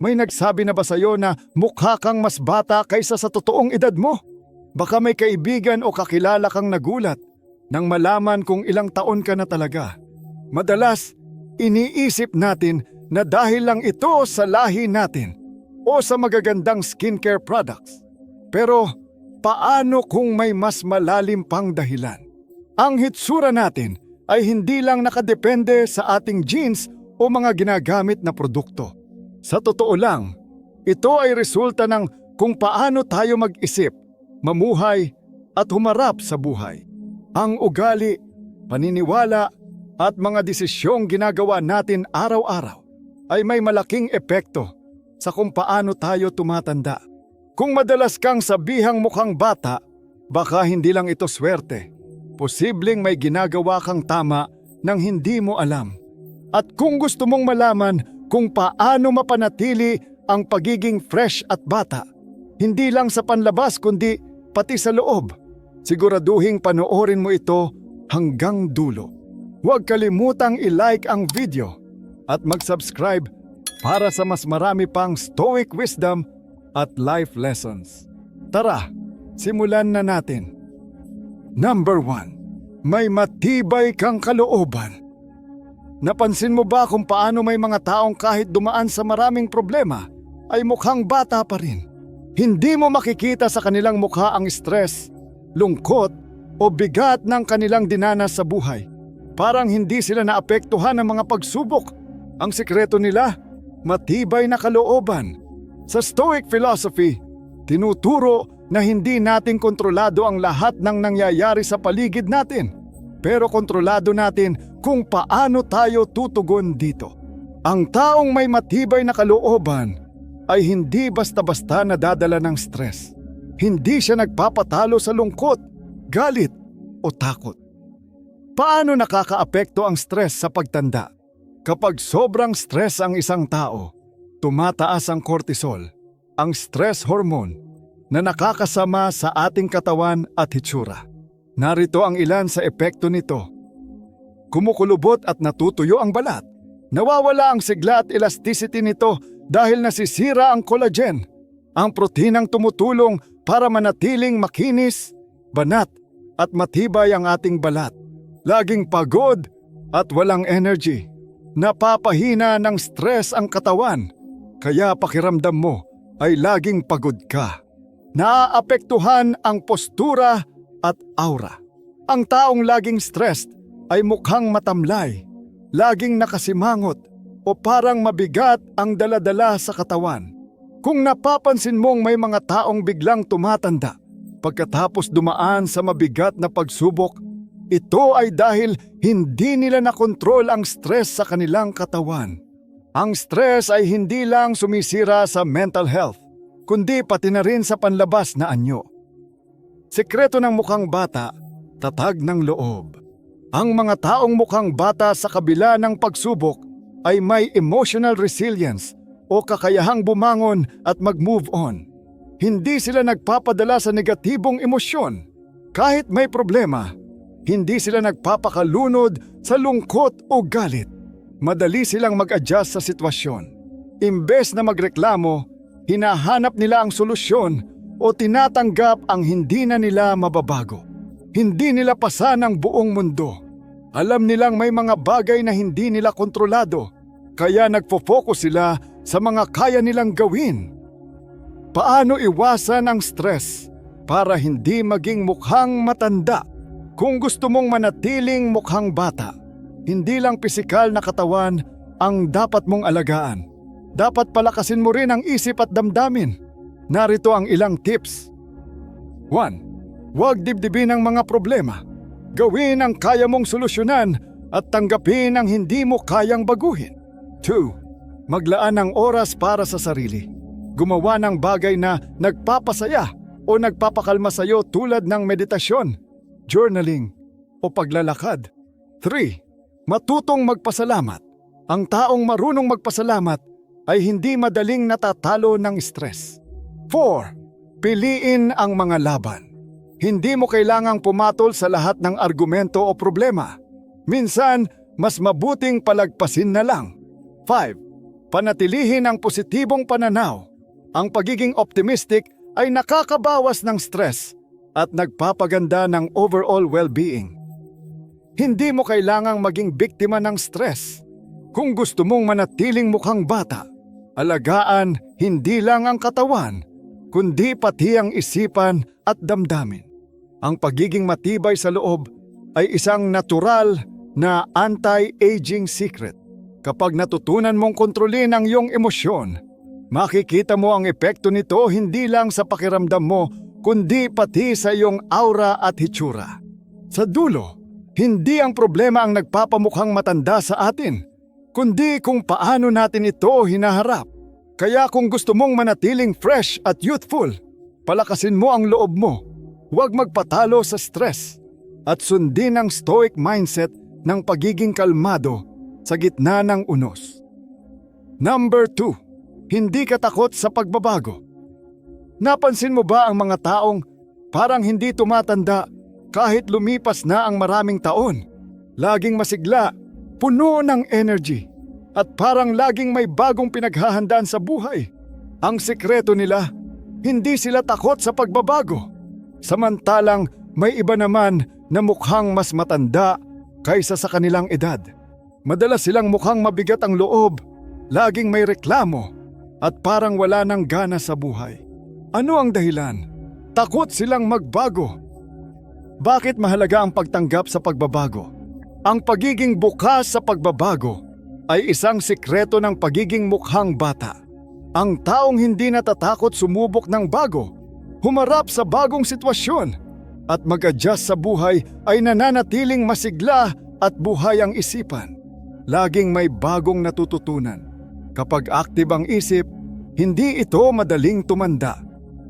May nagsabi na ba sa'yo na mukha kang mas bata kaysa sa totoong edad mo? Baka may kaibigan o kakilala kang nagulat nang malaman kung ilang taon ka na talaga. Madalas, iniisip natin na dahil lang ito sa lahi natin o sa magagandang skincare products. Pero paano kung may mas malalim pang dahilan? Ang hitsura natin ay hindi lang nakadepende sa ating genes o mga ginagamit na produkto. Sa totoo lang, ito ay resulta ng kung paano tayo mag-isip, mamuhay at humarap sa buhay. Ang ugali, paniniwala at mga desisyong ginagawa natin araw-araw ay may malaking epekto sa kung paano tayo tumatanda. Kung madalas kang sabihang mukhang bata, baka hindi lang ito swerte. Posibleng may ginagawa kang tama nang hindi mo alam. At kung gusto mong malaman kung paano mapanatili ang pagiging fresh at bata, hindi lang sa panlabas kundi pati sa loob, siguraduhing panoorin mo ito hanggang dulo. Huwag kalimutang i-like ang video at mag-subscribe para sa mas marami pang Stoic wisdom at life lessons. Tara, simulan na natin. Number 1. May matibay kang kalooban. Napansin mo ba kung paano may mga taong kahit dumaan sa maraming problema ay mukhang bata pa rin? Hindi mo makikita sa kanilang mukha ang stress, lungkot o bigat ng kanilang dinanas sa buhay. Parang hindi sila naapektuhan ng mga pagsubok. Ang sikreto nila, matibay na kalooban. Sa Stoic philosophy, tinuturo na hindi natin kontrolado ang lahat ng nangyayari sa paligid natin. Pero kontrolado natin kung paano tayo tutugon dito. Ang taong may matibay na kalooban ay hindi basta-basta nadadala ng stress. Hindi siya nagpapatalo sa lungkot, galit o takot. Paano nakakaapekto ang stress sa pagtanda? Kapag sobrang stress ang isang tao, tumataas ang cortisol, ang stress hormone na nakakasama sa ating katawan at hitsura. Narito ang ilan sa epekto nito. Kumukulubot at natutuyo ang balat. Nawawala ang sigla at elasticity nito dahil nasisira ang collagen, ang proteinang tumutulong para manatiling makinis, banat at matibay ang ating balat. Laging pagod at walang energy. Napapahina ng stress ang katawan, kaya pakiramdam mo ay laging pagod ka. Naaapektuhan ang postura at aura. Ang taong laging stressed ay mukhang matamlay, laging nakasimangot o parang mabigat ang daladala sa katawan. Kung napapansin mong may mga taong biglang tumatanda pagkatapos dumaan sa mabigat na pagsubok, ito ay dahil hindi nila nakontrol ang stress sa kanilang katawan. Ang stress ay hindi lang sumisira sa mental health, kundi pati na rin sa panlabas na anyo. Sekreto ng mukhang bata, tatag ng loob. Ang mga taong mukhang bata sa kabila ng pagsubok ay may emotional resilience o kakayahang bumangon at mag-move on. Hindi sila nagpapadala sa negatibong emosyon. Kahit may problema, hindi sila nagpapakalunod sa lungkot o galit. Madali silang mag-adjust sa sitwasyon. Imbes na magreklamo, hinahanap nila ang solusyon o tinatanggap ang hindi na nila mababago. Hindi nila pasan ang buong mundo. Alam nilang may mga bagay na hindi nila kontrolado, kaya nagfo-focus sila sa mga kaya nilang gawin. Paano iwasan ang stress para hindi maging mukhang matanda? Kung gusto mong manatiling mukhang bata, hindi lang pisikal na katawan ang dapat mong alagaan. Dapat palakasin mo rin ang isip at damdamin. Narito ang ilang tips. 1. Huwag dibdibin ang mga problema. Gawin ang kaya mong solusyonan at tanggapin ang hindi mo kayang baguhin. 2. Maglaan ng oras para sa sarili. Gumawa ng bagay na nagpapasaya o nagpapakalma sa iyo tulad ng meditasyon, journaling o paglalakad. 3. Matutong magpasalamat. Ang taong marunong magpasalamat ay hindi madaling natatalo ng stress. 4. Piliin ang mga laban. Hindi mo kailangang pumatol sa lahat ng argumento o problema. Minsan, mas mabuting palagpasin na lang. 5. Panatilihin ang positibong pananaw. Ang pagiging optimistic ay nakakabawas ng stress at nagpapaganda ng overall well-being. Hindi mo kailangang maging biktima ng stress. Kung gusto mong manatiling mukhang bata, alagaan hindi lang ang katawan, kundi pati ang isipan at damdamin. Ang pagiging matibay sa loob ay isang natural na anti-aging secret. Kapag natutunan mong kontrolin ang iyong emosyon, makikita mo ang epekto nito hindi lang sa pakiramdam mo, kundi pati sa iyong aura at hitsura. Sa dulo, hindi ang problema ang nagpapamukhang matanda sa atin, kundi kung paano natin ito hinaharap. Kaya kung gusto mong manatiling fresh at youthful, palakasin mo ang loob mo. Huwag magpatalo sa stress at sundin ang stoic mindset ng pagiging kalmado sa gitna ng unos. Number 2, hindi ka takot sa pagbabago. Napansin mo ba ang mga taong parang hindi tumatanda kahit lumipas na ang maraming taon? Laging masigla, puno ng energy, at parang laging may bagong pinaghahandaan sa buhay. Ang sikreto nila, hindi sila takot sa pagbabago. Samantalang may iba naman na mukhang mas matanda kaysa sa kanilang edad. Madalas silang mukhang mabigat ang loob, laging may reklamo, at parang wala nang gana sa buhay. Ano ang dahilan? Takot silang magbago. Bakit mahalaga ang pagtanggap sa pagbabago? Ang pagiging bukas sa pagbabago ay isang sikreto ng pagiging mukhang bata. Ang taong hindi natatakot sumubok ng bago, humarap sa bagong sitwasyon, at mag-adjust sa buhay ay nananatiling masigla at buhay ang isipan. Laging may bagong natututunan. Kapag active ang isip, hindi ito madaling tumanda.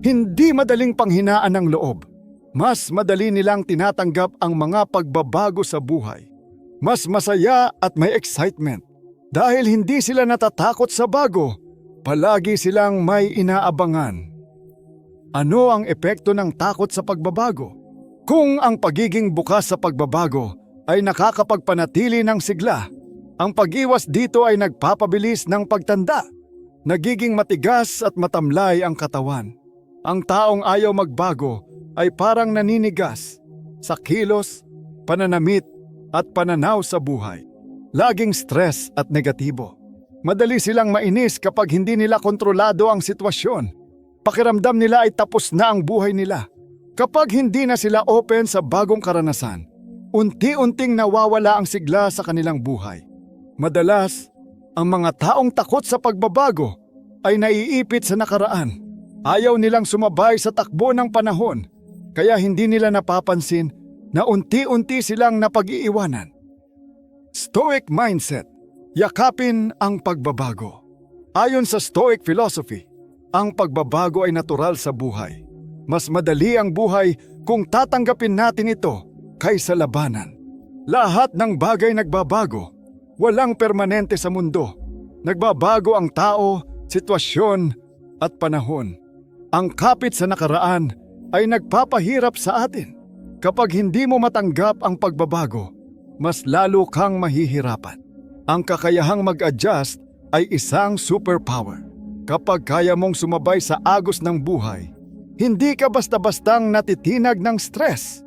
Hindi madaling panghinaan ng loob. Mas madali nilang tinatanggap ang mga pagbabago sa buhay. Mas masaya at may excitement. Dahil hindi sila natatakot sa bago, palagi silang may inaabangan. Ano ang epekto ng takot sa pagbabago? Kung ang pagiging bukas sa pagbabago ay nakakapagpanatili ng sigla, ang pag-iwas dito ay nagpapabilis ng pagtanda. Nagiging matigas at matamlay ang katawan. Ang taong ayaw magbago ay parang naninigas sa kilos, pananamit at pananaw sa buhay. Laging stress at negatibo. Madali silang mainis kapag hindi nila kontrolado ang sitwasyon. Pakiramdam nila ay tapos na ang buhay nila. Kapag hindi na sila open sa bagong karanasan, unti-unting nawawala ang sigla sa kanilang buhay. Madalas, ang mga taong takot sa pagbabago ay naiipit sa nakaraan. Ayaw nilang sumabay sa takbo ng panahon, kaya hindi nila napapansin na unti-unti silang napag-iiwanan. Stoic mindset, yakapin ang pagbabago. Ayon sa Stoic philosophy, ang pagbabago ay natural sa buhay. Mas madali ang buhay kung tatanggapin natin ito kaysa labanan. Lahat ng bagay nagbabago. Walang permanente sa mundo. Nagbabago ang tao, sitwasyon at panahon. Ang kapit sa nakaraan ay nagpapahirap sa atin. Kapag hindi mo matanggap ang pagbabago, mas lalo kang mahihirapan. Ang kakayahang mag-adjust ay isang superpower. Kapag kaya mong sumabay sa agos ng buhay, hindi ka basta-bastang natitinag ng stress.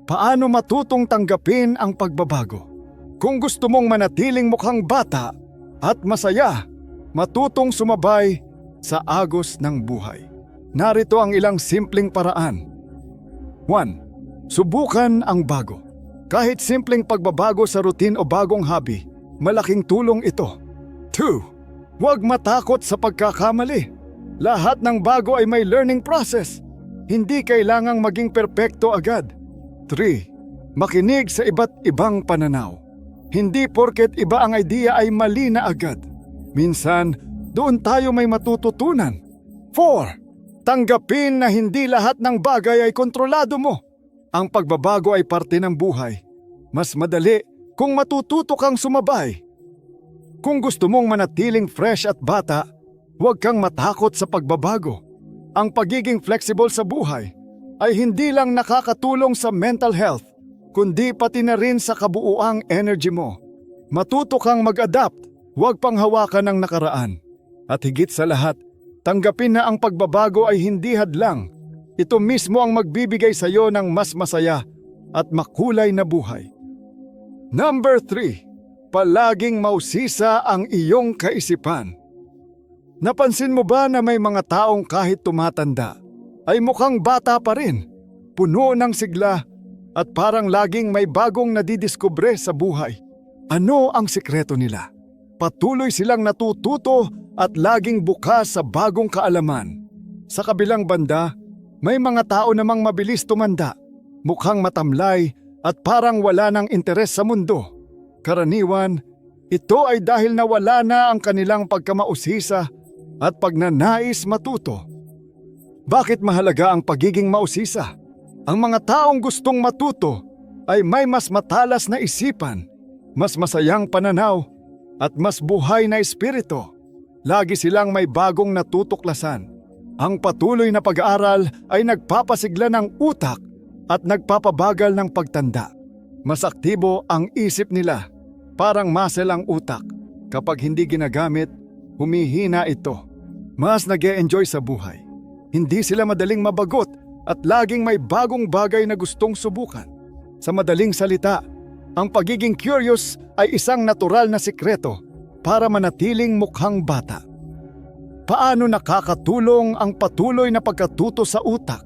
Paano matutong tanggapin ang pagbabago? Kung gusto mong manatiling mukhang bata at masaya, matutong sumabay sa agos ng buhay. Narito ang ilang simpleng paraan. 1. Subukan ang bago. Kahit simpleng pagbabago sa routine o bagong hobby, malaking tulong ito. 2. Huwag matakot sa pagkakamali. Lahat ng bago ay may learning process. Hindi kailangang maging perpekto agad. 3. Makinig sa iba't ibang pananaw. Hindi porket iba ang idea ay mali na agad. Minsan, doon tayo may matututunan. 4. Tanggapin na hindi lahat ng bagay ay kontrolado mo. Ang pagbabago ay parte ng buhay. Mas madali kung matututo kang sumabay. Kung gusto mong manatiling fresh at bata, huwag kang matakot sa pagbabago. Ang pagiging flexible sa buhay ay hindi lang nakakatulong sa mental health, kundi pati na rin sa kabuuang energy mo. Matuto kang mag-adapt, Huwag pang hawakan ang nakaraan. At higit sa lahat, tanggapin na ang pagbabago ay hindi hadlang. Ito mismo ang magbibigay sa iyo ng mas masaya at makulay na buhay. Number 3. Palaging mausisa ang iyong kaisipan. Napansin mo ba na may mga taong kahit tumatanda ay mukhang bata pa rin, puno ng sigla at parang laging may bagong nadidiskubre sa buhay? Ano ang sikreto nila? Patuloy silang natututo at laging bukas sa bagong kaalaman. Sa kabilang banda, may mga tao namang mabilis tumanda, mukhang matamlay at parang wala ng interes sa mundo. Karaniwan, ito ay dahil nawala na ang kanilang pagkamausisa at pagnanais matuto. Bakit mahalaga ang pagiging mausisa? Ang mga taong gustong matuto ay may mas matalas na isipan, mas masayang pananaw, at mas buhay na espiritu. Lagi silang may bagong natutuklasan. Ang patuloy na pag-aaral ay nagpapasigla ng utak at nagpapabagal ng pagtanda. Mas aktibo ang isip nila, parang muscle ang utak. Kapag hindi ginagamit, humihina ito. Mas nag-e-enjoy sa buhay. Hindi sila madaling mabagot at laging may bagong bagay na gustong subukan. Sa madaling salita, ang pagiging curious ay isang natural na sikreto para manatiling mukhang bata. Paano nakakatulong ang patuloy na pagkatuto sa utak?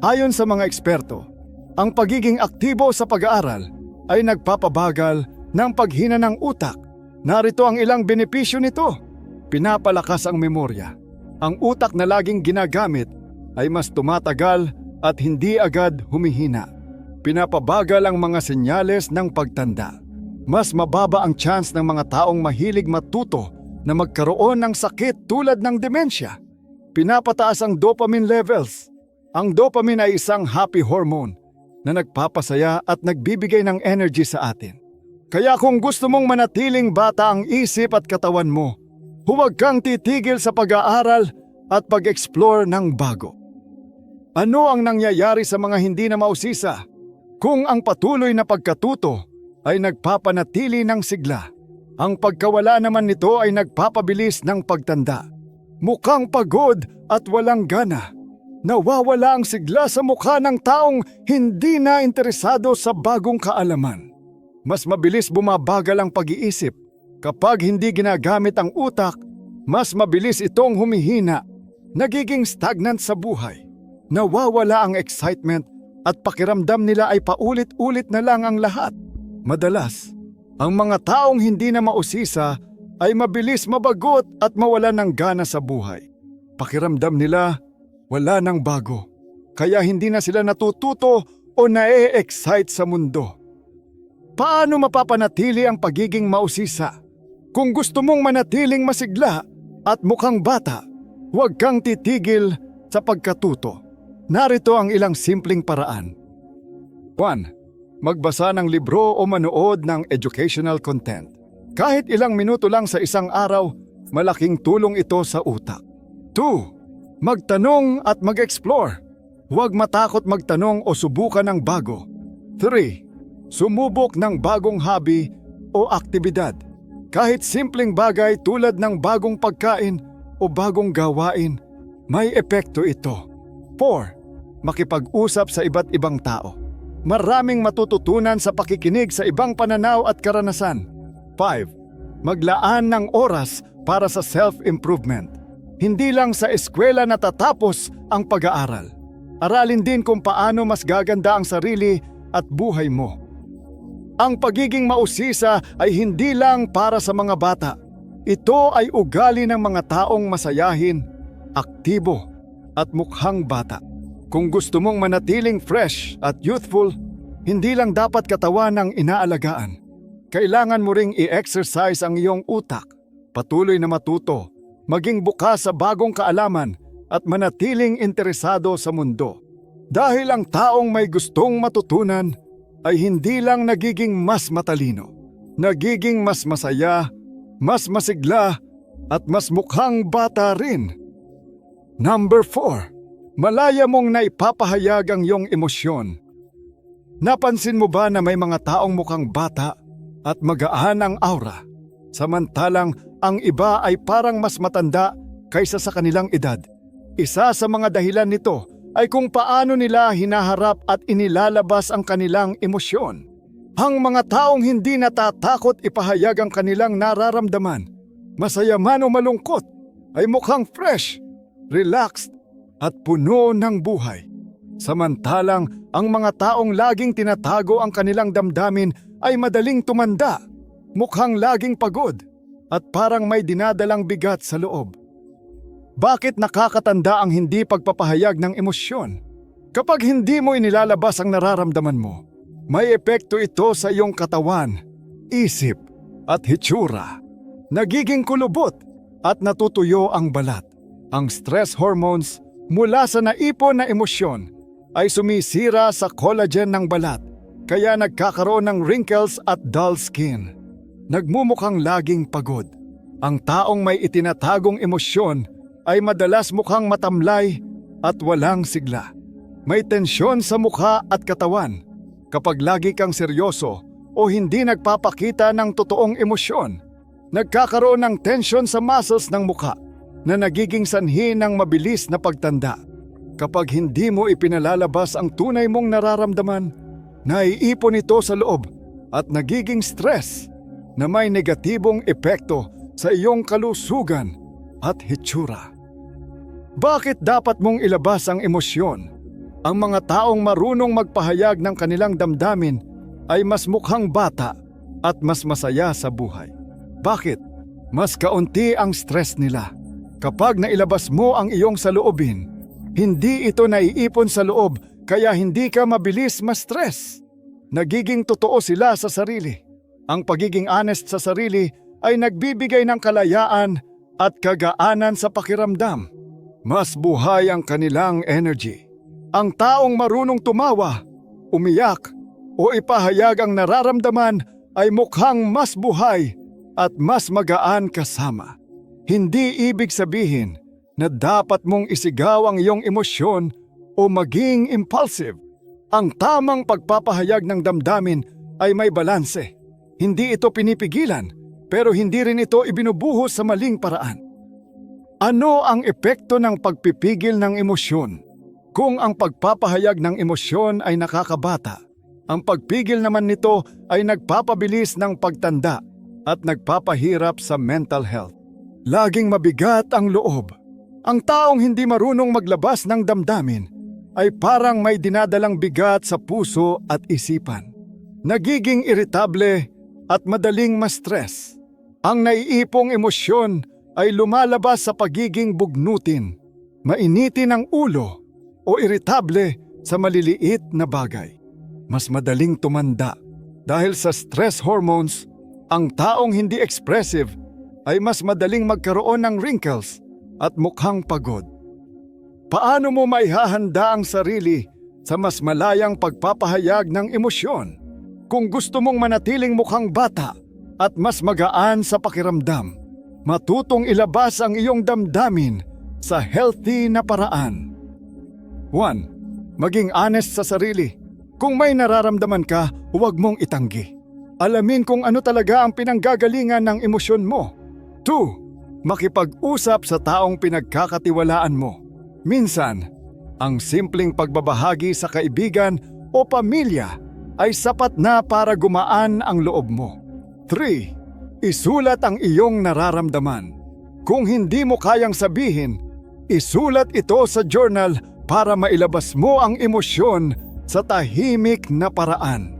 Ayon sa mga eksperto, ang pagiging aktibo sa pag-aaral ay nagpapabagal ng paghina ng utak. Narito ang ilang benepisyo nito. Pinapalakas ang memorya. Ang utak na laging ginagamit ay mas tumatagal at hindi agad humihina. Pinapabagal ang mga senyales ng pagtanda. Mas mababa ang chance ng mga taong mahilig matuto na magkaroon ng sakit tulad ng demensya. Pinapataas ang dopamine levels. Ang dopamine ay isang happy hormone na nagpapasaya at nagbibigay ng energy sa atin. Kaya kung gusto mong manatiling bata ang isip at katawan mo, huwag kang titigil sa pag-aaral at pag-explore ng bago. Ano ang nangyayari sa mga hindi na mausisa? Kung ang patuloy na pagkatuto ay nagpapanatili ng sigla, ang pagkawala naman nito ay nagpapabilis ng pagtanda. Mukhang pagod at walang gana. Nawawala ang sigla sa mukha ng taong hindi na interesado sa bagong kaalaman. Mas mabilis bumabagal ang pag-iisip. Kapag hindi ginagamit ang utak, mas mabilis itong humihina, nagiging stagnant sa buhay. Nawawala ang excitement at pakiramdam nila ay paulit-ulit na lang ang lahat. Madalas, ang mga taong hindi na mausisa ay mabilis mabagot at mawala ng gana sa buhay. Pakiramdam nila, wala nang bago. Kaya hindi na sila natututo o na-e-excite sa mundo. Paano mapapanatili ang pagiging mausisa? Kung gusto mong manatiling masigla at mukhang bata, huwag kang titigil sa pagkatuto. Narito ang ilang simpleng paraan. 1. Magbasa ng libro o manood ng educational content. Kahit ilang minuto lang sa isang araw, malaking tulong ito sa utak. 2. Magtanong at mag-explore. Huwag matakot magtanong o subukan ng bago. 3. Sumubok ng bagong hobby o aktibidad. Kahit simpleng bagay tulad ng bagong pagkain o bagong gawain, may epekto ito. 4. Makipag-usap sa iba't ibang tao. Maraming matututunan sa pakikinig sa ibang pananaw at karanasan. 5. Maglaan ng oras para sa self-improvement. Hindi lang sa eskwela natatapos ang pag-aaral. Aralin din kung paano mas gaganda ang sarili at buhay mo. Ang pagiging mausisa ay hindi lang para sa mga bata. Ito ay ugali ng mga taong masayahin, aktibo at mukhang bata. Kung gusto mong manatiling fresh at youthful, hindi lang dapat katawan ang inaalagaan. Kailangan mo ring i-exercise ang iyong utak, patuloy na matuto, maging bukas sa bagong kaalaman at manatiling interesado sa mundo. Dahil ang taong may gustong matutunan ay hindi lang nagiging mas matalino, nagiging mas masaya, mas masigla at mas mukhang bata rin. Number 4. Malaya mong naipapahayag ang iyong emosyon. Napansin mo ba na may mga taong mukhang bata at magaan ang aura? Samantalang ang iba ay parang mas matanda kaysa sa kanilang edad. Isa sa mga dahilan nito ay kung paano nila hinaharap at inilalabas ang kanilang emosyon. Ang mga taong hindi natatakot ipahayag ang kanilang nararamdaman, masaya man o malungkot, ay mukhang fresh, relaxed at puno ng buhay. Samantalang ang mga taong laging tinatago ang kanilang damdamin ay madaling tumanda, mukhang laging pagod at parang may dinadalang bigat sa loob. Bakit nakakatanda ang hindi pagpapahayag ng emosyon? Kapag hindi mo inilalabas ang nararamdaman mo, may epekto ito sa iyong katawan, isip at hitsura. Nagiging kulubot at natutuyo ang balat. Ang stress hormones mula sa naipon na emosyon ay sumisira sa collagen ng balat, kaya nagkakaroon ng wrinkles at dull skin. Nagmumukhang laging pagod. Ang taong may itinatagong emosyon ay madalas mukhang matamlay at walang sigla. May tensyon sa mukha at katawan kapag lagi kang seryoso o hindi nagpapakita ng totoong emosyon. Nagkakaroon ng tensyon sa muscles ng mukha na nagiging sanhi ng mabilis na pagtanda. Kapag hindi mo ipinalalabas ang tunay mong nararamdaman, naiipon ito sa loob at nagiging stress na may negatibong epekto sa iyong kalusugan at hitsura. Bakit dapat mong ilabas ang emosyon? Ang mga taong marunong magpahayag ng kanilang damdamin ay mas mukhang bata at mas masaya sa buhay. Bakit? Mas kaunti ang stress nila. Kapag nailabas mo ang iyong saloobin, hindi ito naiipon sa loob kaya hindi ka mabilis ma-stress. Nagiging totoo sila sa sarili. Ang pagiging honest sa sarili ay nagbibigay ng kalayaan at kagaanan sa pakiramdam. Mas buhay ang kanilang energy. Ang taong marunong tumawa, umiyak o ipahayag ang nararamdaman ay mukhang mas buhay at mas magaan kasama. Hindi ibig sabihin na dapat mong isigaw ang iyong emosyon o maging impulsive. Ang tamang pagpapahayag ng damdamin ay may balanse. Hindi ito pinipigilan, pero hindi rin ito ibinubuhos sa maling paraan. Ano ang epekto ng pagpipigil ng emosyon? Kung ang pagpapahayag ng emosyon ay nakakabata, ang pagpigil naman nito ay nagpapabilis ng pagtanda at nagpapahirap sa mental health. Laging mabigat ang loob. Ang taong hindi marunong maglabas ng damdamin ay parang may dinadalang bigat sa puso at isipan. Nagiging iritable at madaling ma-stress. Ang naiipong emosyon ay lumalabas sa pagiging bugnutin, mainitin ang ulo, o iritable sa maliliit na bagay. Mas madaling tumanda dahil sa stress hormones. Ang taong hindi expressive ay mas madaling magkaroon ng wrinkles at mukhang pagod. Paano mo maihahanda ang sarili sa mas malayang pagpapahayag ng emosyon? Kung gusto mong manatiling mukhang bata at mas magaan sa pakiramdam, matutong ilabas ang iyong damdamin sa healthy na paraan. 1. Maging honest sa sarili. Kung may nararamdaman ka, huwag mong itanggi. Alamin kung ano talaga ang pinanggagalingan ng emosyon mo. 2. Makipag-usap sa taong pinagkakatiwalaan mo. Minsan, ang simpleng pagbabahagi sa kaibigan o pamilya ay sapat na para gumaan ang loob mo. 3. Isulat ang iyong nararamdaman. Kung hindi mo kayang sabihin, isulat ito sa journal para mailabas mo ang emosyon sa tahimik na paraan.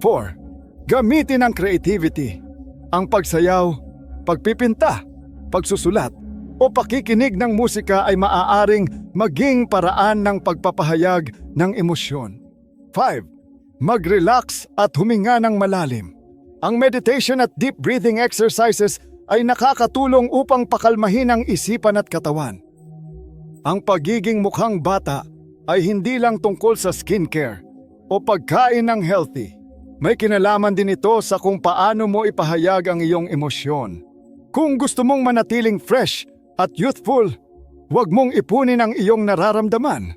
4. Gamitin ang creativity. Ang pagsayaw, pagpipinta, pagsusulat, o pakikinig ng musika ay maaaring maging paraan ng pagpapahayag ng emosyon. 5. Mag-relax at huminga ng malalim. Ang meditation at deep breathing exercises ay nakakatulong upang pakalmahin ang isipan at katawan. Ang pagiging mukhang bata ay hindi lang tungkol sa skincare o pagkain ng healthy. May kinalaman din ito sa kung paano mo ipahayag ang iyong emosyon. Kung gusto mong manatiling fresh at youthful, huwag mong ipunin ang iyong nararamdaman.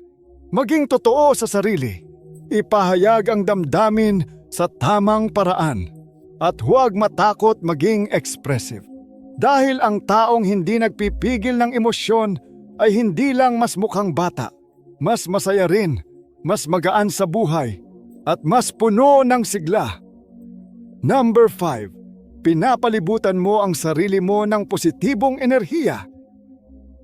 Maging totoo sa sarili. Ipahayag ang damdamin sa tamang paraan. At huwag matakot maging expressive. Dahil ang taong hindi nagpipigil ng emosyon ay hindi lang mas mukhang bata, mas masaya rin, mas magaan sa buhay, at mas puno ng sigla. Number 5. Pinapalibutan mo ang sarili mo ng positibong enerhiya.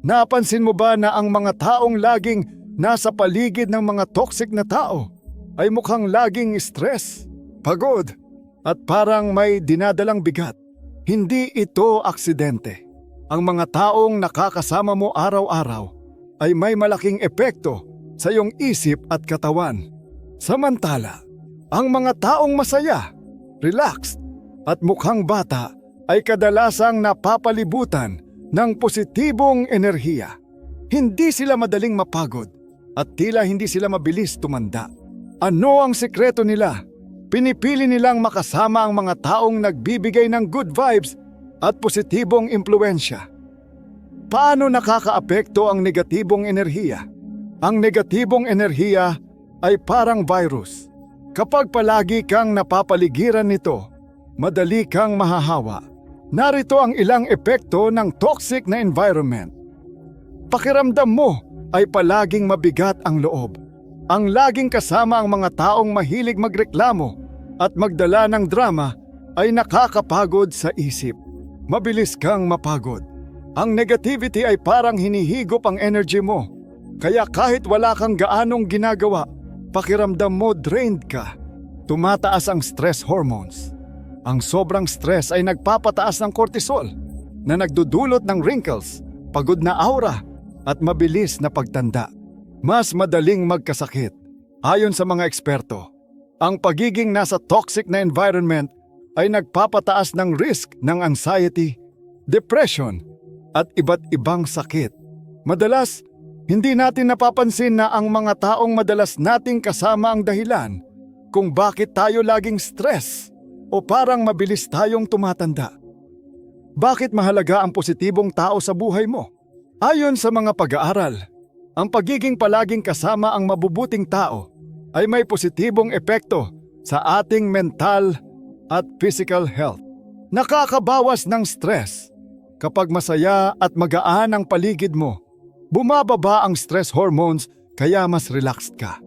Napansin mo ba na ang mga taong laging nasa paligid ng mga toxic na tao ay mukhang laging stress, pagod, at parang may dinadalang bigat? Hindi ito aksidente. Ang mga taong nakakasama mo araw-araw ay may malaking epekto sa iyong isip at katawan. Samantala, ang mga taong masaya, relaxed, at mukhang bata ay kadalasang napapalibutan ng positibong enerhiya. Hindi sila madaling mapagod at tila hindi sila mabilis tumanda. Ano ang sikreto nila? Pinipili nilang makasama ang mga taong nagbibigay ng good vibes at positibong impluensya. Paano nakakaapekto ang negatibong enerhiya? Ang negatibong enerhiya ay parang virus. Kapag palagi kang napapaligiran nito, madali kang mahahawa. Narito ang ilang epekto ng toxic na environment. Pakiramdam mo ay palaging mabigat ang loob. Ang laging kasama ang mga taong mahilig magreklamo at magdala ng drama ay nakakapagod sa isip. Mabilis kang mapagod. Ang negativity ay parang hinihigop ang energy mo. Kaya kahit wala kang gaanong ginagawa, pakiramdam mo drained ka. Tumataas ang stress hormones. Ang sobrang stress ay nagpapataas ng cortisol na nagdudulot ng wrinkles, pagod na aura at mabilis na pagtanda. Mas madaling magkasakit. Ayon sa mga eksperto, ang pagiging nasa toxic na environment ay nagpapataas ng risk ng anxiety, depression, at iba't ibang sakit. Madalas, hindi natin napapansin na ang mga taong madalas nating kasama ang dahilan kung bakit tayo laging stress o parang mabilis tayong tumatanda. Bakit mahalaga ang positibong tao sa buhay mo? Ayon sa mga pag-aaral, ang pagiging palaging kasama ang mabubuting tao ay may positibong epekto sa ating mental at physical health. Nakakabawas ng stress. Kapag masaya at magaan ang paligid mo, bumababa ang stress hormones kaya mas relaxed ka.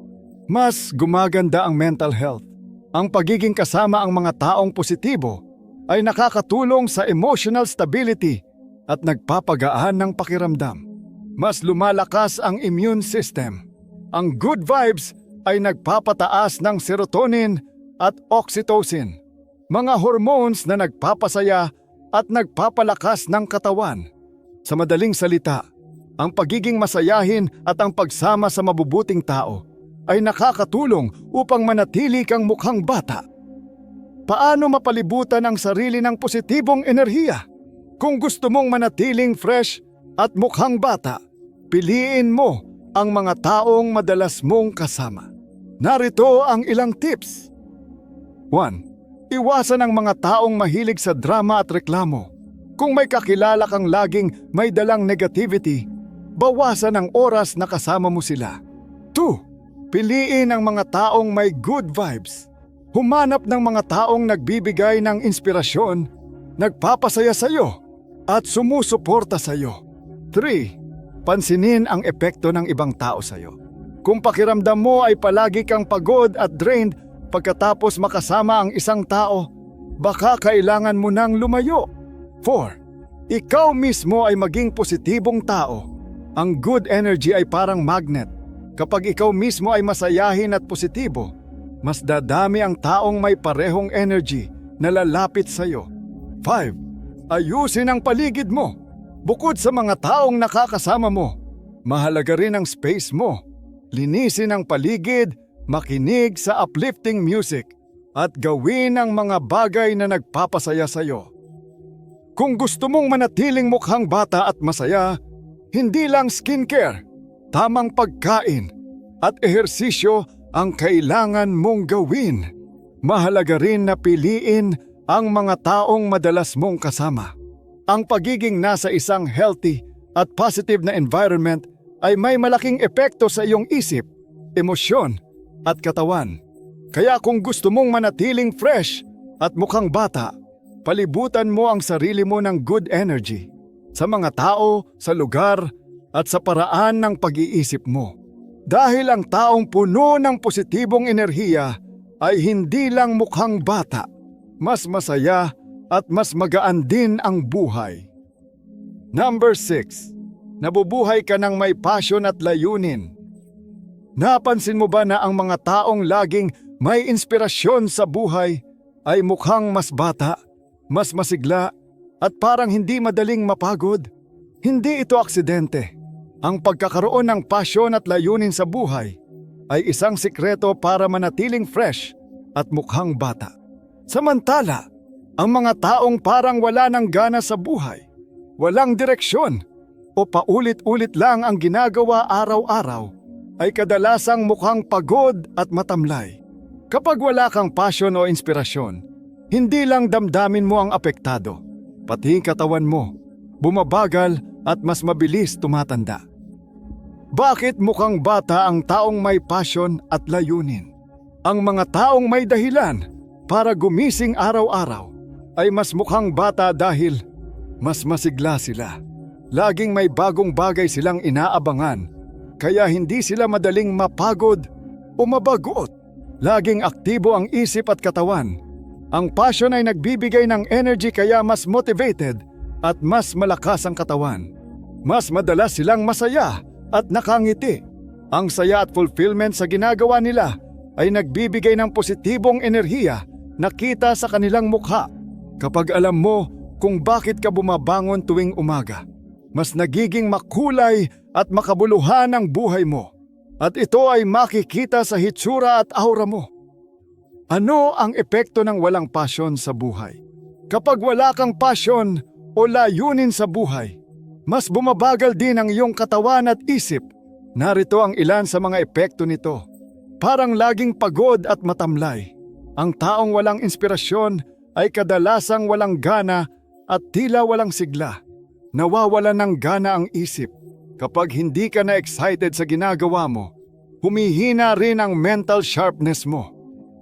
Mas gumaganda ang mental health. Ang pagiging kasama ang mga taong positibo ay nakakatulong sa emotional stability at nagpapagaan ng pakiramdam. Mas lumalakas ang immune system. Ang good vibes ay nagpapataas ng serotonin at oxytocin, mga hormones na nagpapasaya at nagpapalakas ng katawan. Sa madaling salita, ang pagiging masayahin at ang pagsama sa mabubuting tao ay nakakatulong upang manatili kang mukhang bata. Paano mapalibutan ang sarili ng positibong enerhiya? Kung gusto mong manatiling fresh at mukhang bata, piliin mo ang mga taong madalas mong kasama. Narito ang ilang tips. 1. Iwasan ang mga taong mahilig sa drama at reklamo. Kung may kakilala kang laging may dalang negativity, bawasan ang oras na kasama mo sila. 2. Piliin ang mga taong may good vibes. Humanap ng mga taong nagbibigay ng inspirasyon, nagpapasaya sa iyo, at sumusuporta sa iyo. 3. Pansinin ang epekto ng ibang tao sa iyo. Kung pakiramdam mo ay palagi kang pagod at drained pagkatapos makasama ang isang tao, baka kailangan mo nang lumayo. 4. Ikaw mismo ay maging positibong tao. Ang good energy ay parang magnet. Kapag ikaw mismo ay masayahin at positibo, mas dadami ang taong may parehong energy na lalapit sa iyo. 5. Ayusin ang paligid mo. Bukod sa mga taong nakakasama mo, mahalaga rin ang space mo. Linisin ang paligid, makinig sa uplifting music, at gawin ang mga bagay na nagpapasaya sa iyo. Kung gusto mong manatiling mukhang bata at masaya, hindi lang skincare, tamang pagkain, at ehersisyo ang kailangan mong gawin. Mahalaga rin na piliin ang mga taong madalas mong kasama. Ang pagiging nasa isang healthy at positive na environment ay may malaking epekto sa iyong isip, emosyon, at katawan. Kaya kung gusto mong manatiling fresh at mukhang bata, palibutan mo ang sarili mo ng good energy sa mga tao, sa lugar, at sa paraan ng pag-iisip mo. Dahil ang taong puno ng positibong enerhiya ay hindi lang mukhang bata, mas masaya at mas magaan din ang buhay. Number 6. Nabubuhay ka ng may passion at layunin. Napansin mo ba na ang mga taong laging may inspirasyon sa buhay ay mukhang mas bata, mas masigla, at parang hindi madaling mapagod? Hindi ito aksidente. Ang pagkakaroon ng passion at layunin sa buhay ay isang sikreto para manatiling fresh at mukhang bata. Samantala, ang mga taong parang wala ng gana sa buhay, walang direksyon, o paulit-ulit lang ang ginagawa araw-araw, ay kadalasang mukhang pagod at matamlay. Kapag wala kang passion o inspirasyon, hindi lang damdamin mo ang apektado, pati katawan mo, bumabagal at mas mabilis tumatanda. Bakit mukhang bata ang taong may passion at layunin? Ang mga taong may dahilan para gumising araw-araw ay mas mukhang bata dahil mas masigla sila. Laging may bagong bagay silang inaabangan, kaya hindi sila madaling mapagod o mabagot. Laging aktibo ang isip at katawan. Ang passion ay nagbibigay ng energy kaya mas motivated at mas malakas ang katawan. Mas madalas silang masaya at nakangiti. Ang saya at fulfillment sa ginagawa nila ay nagbibigay ng positibong enerhiya na kita sa kanilang mukha. Kapag alam mo kung bakit ka bumabangon tuwing umaga, mas nagiging makulay at makabuluhan ang buhay mo. At ito ay makikita sa hitsura at aura mo. Ano ang epekto ng walang pasyon sa buhay? Kapag wala kang pasyon o layunin sa buhay, mas bumabagal din ang iyong katawan at isip. Narito ang ilan sa mga epekto nito. Parang laging pagod at matamlay. Ang taong walang inspirasyon ay kadalasang walang gana at tila walang sigla. Nawawala ng gana ang isip. Kapag hindi ka na excited sa ginagawa mo, humihina rin ang mental sharpness mo.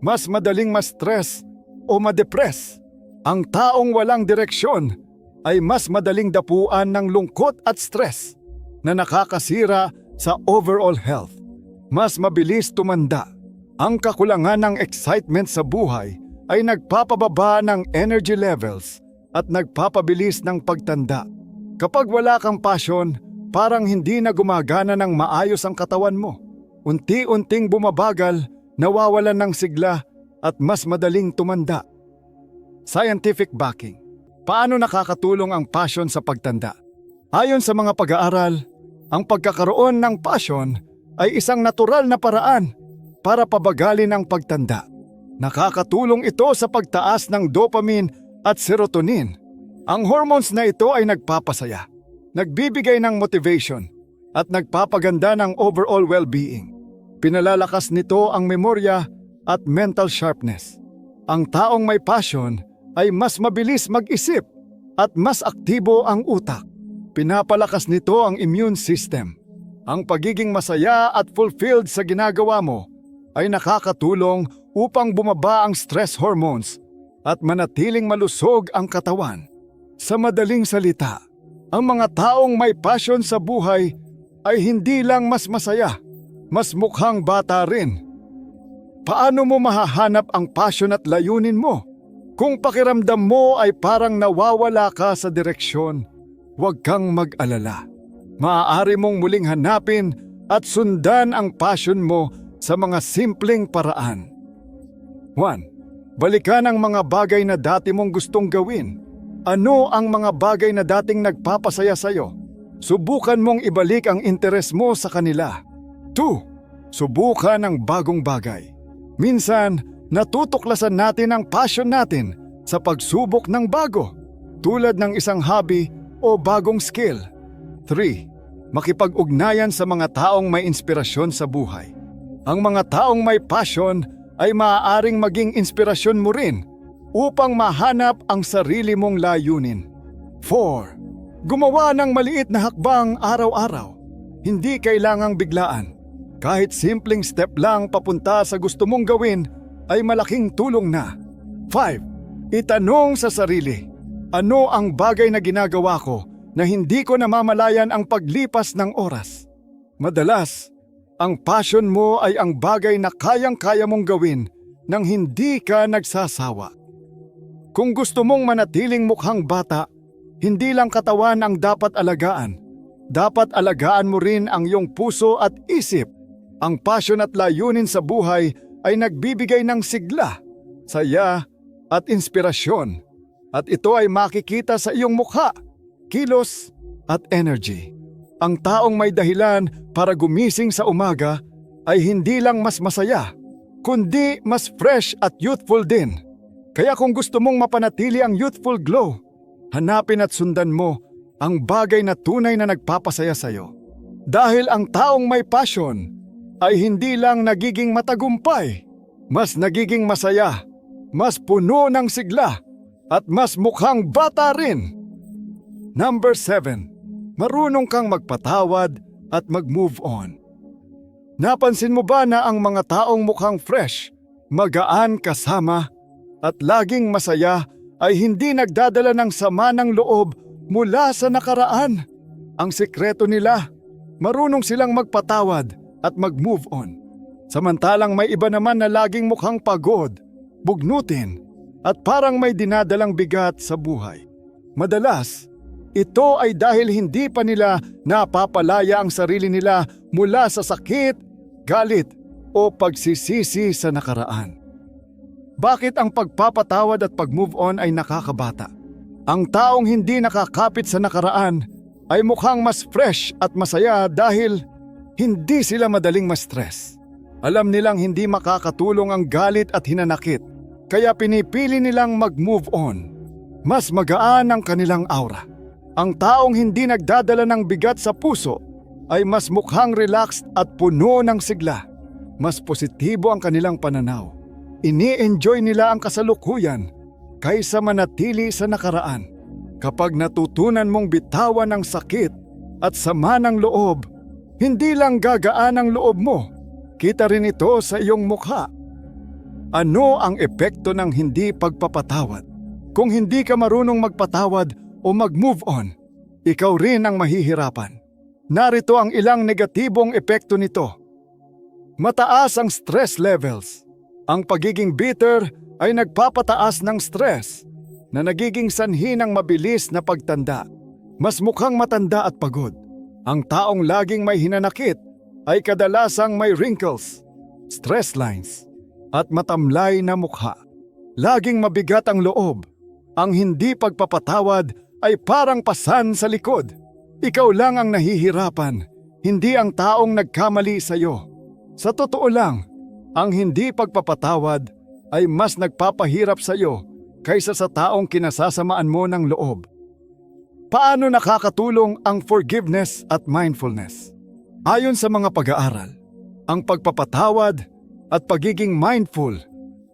Mas madaling ma-stress o ma-depress. Ang taong walang direksyon ay mas madaling dapuan ng lungkot at stress na nakakasira sa overall health. Mas mabilis tumanda. Ang kakulangan ng excitement sa buhay ay nagpapababa ng energy levels at nagpapabilis ng pagtanda. Kapag wala kang passion, parang hindi na gumagana ng maayos ang katawan mo. Unti-unting bumabagal, nawawalan ng sigla at mas madaling tumanda. Scientific backing. Paano nakakatulong ang passion sa pagtanda? Ayon sa mga pag-aaral, ang pagkakaroon ng passion ay isang natural na paraan para pabagalin ang pagtanda. Nakakatulong ito sa pagtaas ng dopamine at serotonin. Ang hormones na ito ay nagpapasaya, nagbibigay ng motivation, at nagpapaganda ng overall well-being. Pinalalakas nito ang memorya at mental sharpness. Ang taong may passion ay mas mabilis mag-isip at mas aktibo ang utak. Pinapalakas nito ang immune system. Ang pagiging masaya at fulfilled sa ginagawa mo ay nakakatulong upang bumaba ang stress hormones at manatiling malusog ang katawan. Sa madaling salita, ang mga taong may passion sa buhay ay hindi lang mas masaya, mas mukhang bata rin. Paano mo mahahanap ang passion at layunin mo? Kung pakiramdam mo ay parang nawawala ka sa direksyon, huwag kang mag-alala. Maaari mong muling hanapin at sundan ang passion mo sa mga simpleng paraan. 1. Balikan ang mga bagay na dati mong gustong gawin. Ano ang mga bagay na dating nagpapasaya sa'yo? Subukan mong ibalik ang interes mo sa kanila. 2. Subukan ang bagong bagay. Minsan, natutuklasan natin ang passion natin sa pagsubok ng bago, tulad ng isang hobby o bagong skill. 3. Makipag-ugnayan sa mga taong may inspirasyon sa buhay. Ang mga taong may passion ay maaaring maging inspirasyon mo rin upang mahanap ang sarili mong layunin. 4. Gumawa ng maliit na hakbang araw-araw. Hindi kailangang biglaan. Kahit simpleng step lang papunta sa gusto mong gawin ay malaking tulong na. 5. Itanong sa sarili, ano ang bagay na ginagawa ko na hindi ko namamalayan ang paglipas ng oras? Madalas, ang passion mo ay ang bagay na kayang-kaya mong gawin nang hindi ka nagsasawa. Kung gusto mong manatiling mukhang bata, hindi lang katawan ang dapat alagaan. Dapat alagaan mo rin ang iyong puso at isip. Ang passion at layunin sa buhay ay nagbibigay ng sigla, saya at inspirasyon. At ito ay makikita sa iyong mukha, kilos at energy. Ang taong may dahilan para gumising sa umaga ay hindi lang mas masaya, kundi mas fresh at youthful din. Kaya kung gusto mong mapanatili ang youthful glow, hanapin at sundan mo ang bagay na tunay na nagpapasaya sa iyo. Dahil ang taong may passion ay hindi lang nagiging matagumpay, mas nagiging masaya, mas puno ng sigla, at mas mukhang bata rin. Number 7. Marunong kang magpatawad at mag-move on. Napansin mo ba na ang mga taong mukhang fresh, magaan kasama, at laging masaya ay hindi nagdadala ng sama ng loob mula sa nakaraan? Ang sikreto nila, marunong silang magpatawad at mag-move on. Samantalang may iba naman na laging mukhang pagod, bugnutin, at parang may dinadalang bigat sa buhay. Madalas, ito ay dahil hindi pa nila napapalaya ang sarili nila mula sa sakit, galit, o pagsisisi sa nakaraan. Bakit ang pagpapatawad at pag-move on ay nakakabata? Ang taong hindi nakakapit sa nakaraan ay mukhang mas fresh at masaya dahil hindi sila madaling ma-stress. Alam nilang hindi makakatulong ang galit at hinanakit, kaya pinipili nilang mag-move on. Mas magaan ang kanilang aura. Ang taong hindi nagdadala ng bigat sa puso ay mas mukhang relaxed at puno ng sigla. Mas positibo ang kanilang pananaw. Ini-enjoy nila ang kasalukuyan kaysa manatili sa nakaraan. Kapag natutunan mong bitawan ang sakit at sama ng loob, hindi lang gagaan ang loob mo, kita rin ito sa iyong mukha. Ano ang epekto ng hindi pagpapatawad? Kung hindi ka marunong magpatawad o mag-move on, ikaw rin ang mahihirapan. Narito ang ilang negatibong epekto nito. Mataas ang stress levels. Ang pagiging bitter ay nagpapataas ng stress na nagiging sanhi ng mabilis na pagtanda. Mas mukhang matanda at pagod. Ang taong laging may hinanakit ay kadalasang may wrinkles, stress lines, at matamlay na mukha. Laging mabigat ang loob. Ang hindi pagpapatawad ay parang pasan sa likod. Ikaw lang ang nahihirapan, hindi ang taong nagkamali sa iyo. Sa totoo lang, ang hindi pagpapatawad ay mas nagpapahirap sa iyo kaysa sa taong kinasasamaan mo ng loob. Paano nakakatulong ang forgiveness at mindfulness? Ayon sa mga pag-aaral, ang pagpapatawad at pagiging mindful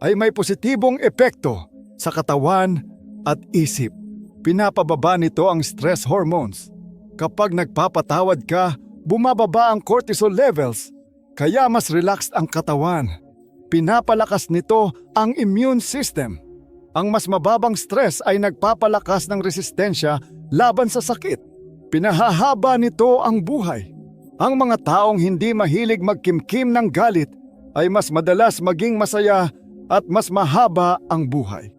ay may positibong epekto sa katawan at isip. Pinapababa nito ang stress hormones. Kapag nagpapatawad ka, bumababa ang cortisol levels, kaya mas relaxed ang katawan. Pinapalakas nito ang immune system. Ang mas mababang stress ay nagpapalakas ng resistensya laban sa sakit. Pinahahaba nito ang buhay. Ang mga taong hindi mahilig magkimkim ng galit ay mas madalas maging masaya at mas mahaba ang buhay.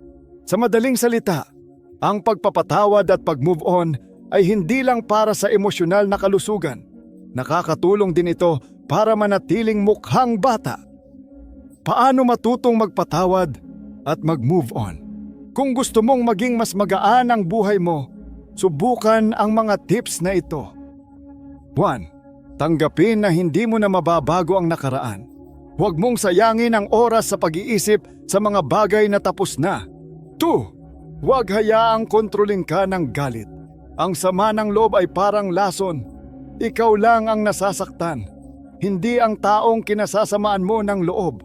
Sa madaling salita, ang pagpapatawad at pag-move on ay hindi lang para sa emosyonal na kalusugan. Nakakatulong din ito para manatiling mukhang bata. Paano matutong magpatawad at mag-move on? Kung gusto mong maging mas magaan ang buhay mo, subukan ang mga tips na ito. 1. Tanggapin na hindi mo na mababago ang nakaraan. Huwag mong sayangin ang oras sa pag-iisip sa mga bagay na tapos na. 2. Huwag hayaang kontrolin ka ng galit. Ang sama ng loob ay parang lason. Ikaw lang ang nasasaktan, hindi ang taong kinasasamaan mo ng loob.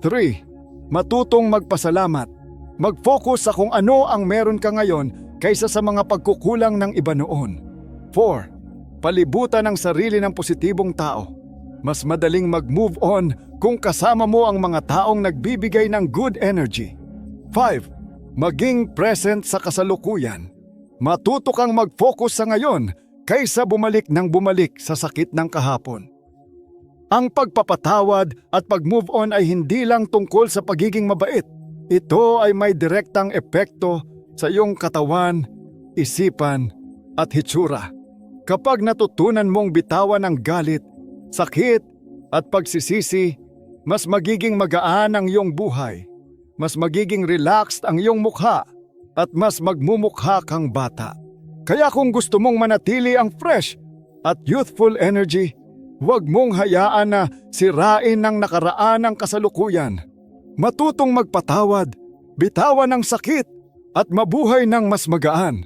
3. Matutong magpasalamat. Mag-focus sa kung ano ang meron ka ngayon kaysa sa mga pagkukulang ng iba noon. 4. Palibutan ang sarili ng positibong tao. Mas madaling mag-move on kung kasama mo ang mga taong nagbibigay ng good energy. 5. Maging present sa kasalukuyan. Matuto kang mag-focus sa ngayon kaysa bumalik ng bumalik sa sakit ng kahapon. Ang pagpapatawad at pag-move on ay hindi lang tungkol sa pagiging mabait. Ito ay may direktang epekto sa iyong katawan, isipan at hitsura. Kapag natutunan mong bitawan ang galit, sakit at pagsisisi, mas magiging magaan ang iyong buhay. Mas magiging relaxed ang iyong mukha at mas magmumukha kang bata. Kaya kung gusto mong manatili ang fresh at youthful energy, huwag mong hayaan na sirain ng nakaraan ang kasalukuyan. Matutong magpatawad, bitawan ang sakit at mabuhay ng mas magaan.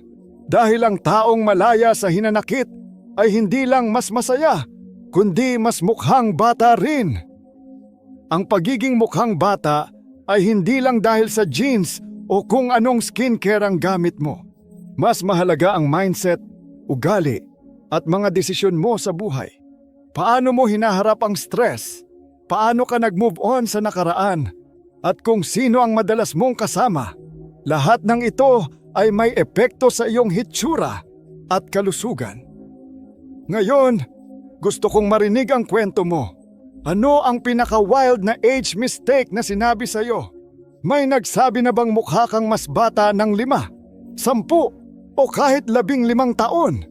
Dahil ang taong malaya sa hinanakit ay hindi lang mas masaya, kundi mas mukhang bata rin. Ang pagiging mukhang bata ay hindi lang dahil sa jeans o kung anong skincare ang gamit mo. Mas mahalaga ang mindset, ugali at mga desisyon mo sa buhay. Paano mo hinaharap ang stress? Paano ka nag-move on sa nakaraan? At kung sino ang madalas mong kasama? Lahat ng ito ay may epekto sa iyong hitsura at kalusugan. Ngayon, gusto kong marinig ang kwento mo. Ano ang pinaka-wild na age mistake na sinabi sa'yo? May nagsabi na bang mukha kang mas bata ng 5, 10 o kahit 15 taon?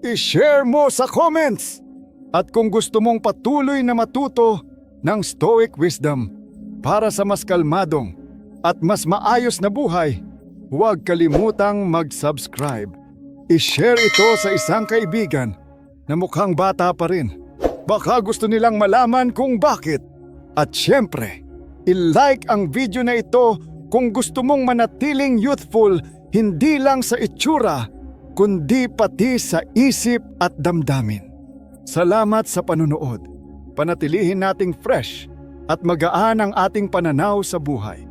I-share mo sa comments! At kung gusto mong patuloy na matuto ng Stoic Wisdom para sa mas kalmadong at mas maayos na buhay, huwag kalimutang mag-subscribe. I-share ito sa isang kaibigan na mukhang bata pa rin. Baka gusto nilang malaman kung bakit. At syempre, i-like ang video na ito kung gusto mong manatiling youthful hindi lang sa itsura, kundi pati sa isip at damdamin. Salamat sa panunood. Panatilihin nating fresh at magaan ang ating pananaw sa buhay.